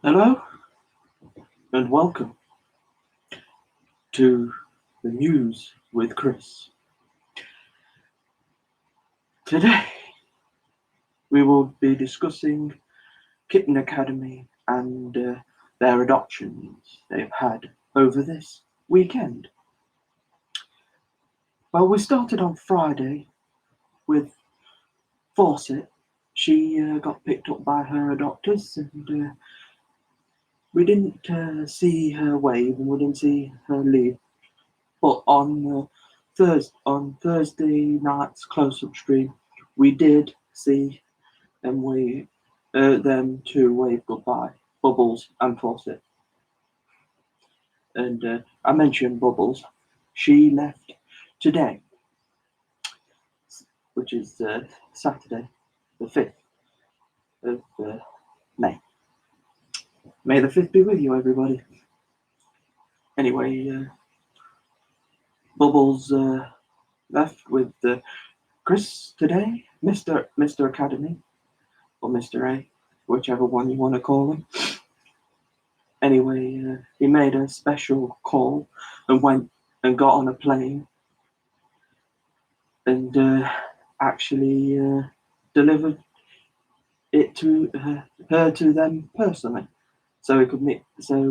Hello and welcome to the Mews with Chris. Today we will be discussing Kitten Academy and their adoptions they've had over this weekend. Well, we started on Friday with Faucet. She got picked up by her adopters and we didn't see her wave and we didn't see her leave. But on Thursday night's close-up stream, we did see them two wave goodbye, Bubbles and Fawcett. And I mentioned Bubbles. She left today, which is Saturday, the 5th of May. May the 5th be with you, everybody. Anyway, Bubbles left with Chris today, Mr. Academy, or Mr. A, whichever one you want to call him. Anyway, he made a special call and went and got on a plane and actually delivered it to her to them personally, so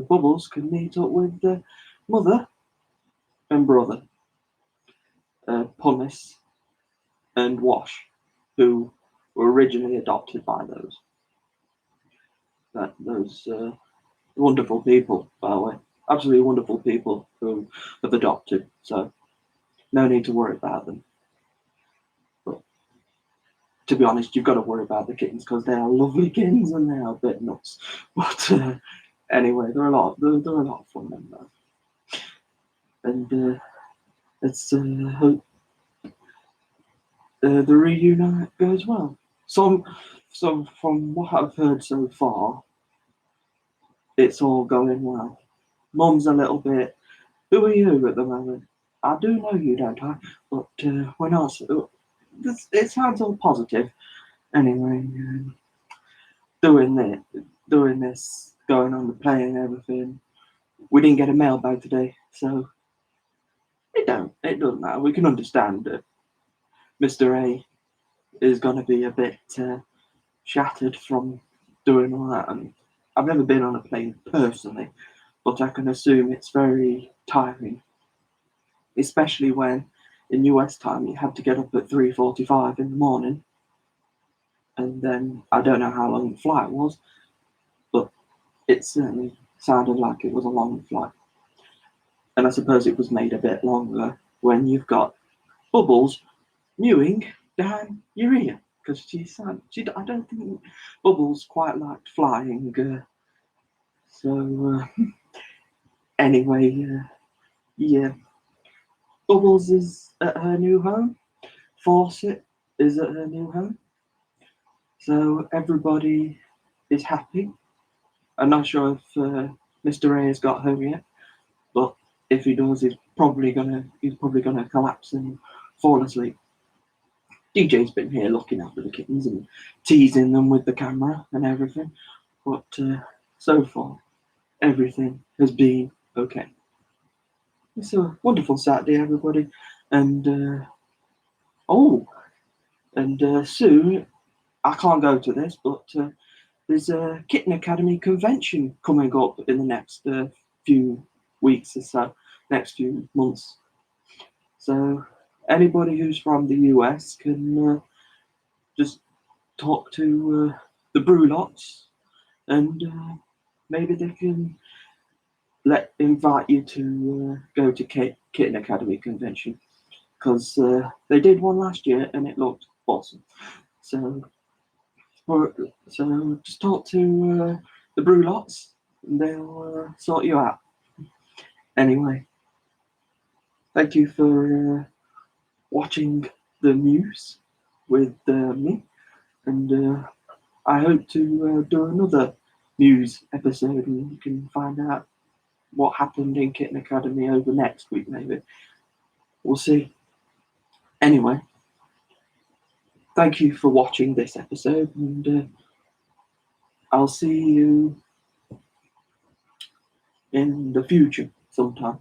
Bubbles could meet up with mother and brother, Pumice and Wash, who were originally adopted by those wonderful people, by the way, absolutely wonderful people who have adopted. So no need to worry about them. But to be honest, you've got to worry about the kittens because they are lovely kittens and they are a bit nuts. But anyway, they're a lot of fun though. And let's hope the reunite goes well. So from what I've heard so far, it's all going well. Mum's a little bit. Who are you at the moment? I do know you, don't I? But we're not. It sounds all positive. Anyway, doing this, going on the plane and everything. We didn't get a mailbag today, so it doesn't matter. We can understand that Mr. A is going to be a bit shattered from doing all that. And I've never been on a plane personally, but I can assume it's very tiring, especially when in US time you have to get up at 3:45 in the morning, and then I don't know how long the flight was, but it certainly sounded like it was a long flight. And I suppose it was made a bit longer when you've got Bubbles mewing down your ear because I don't think Bubbles quite liked flying. So anyway, yeah, Bubbles is at her new home. Fawcett is at her new home. So everybody is happy. I'm not sure if Mr. A has got home yet, but if he does, he's probably gonna collapse and fall asleep. DJ's been here looking after the kittens and teasing them with the camera and everything, but so far everything has been okay. It's a wonderful Saturday, everybody, and oh, and soon I can't go to this, but there's a Kitten Academy convention coming up in the next few weeks or so, next few months. So anybody who's from the US can just talk to the Brulots, and maybe they can invite you to go to Kitten Academy convention because they did one last year and it looked awesome. So, so just talk to the Brulots and they'll sort you out. Anyway, thank you for watching the news with me, and I hope to do another news episode and you can find out what happened in Kitten Academy over next week, maybe. We'll see. Anyway, thank you for watching this episode, and I'll see you in the future sometime.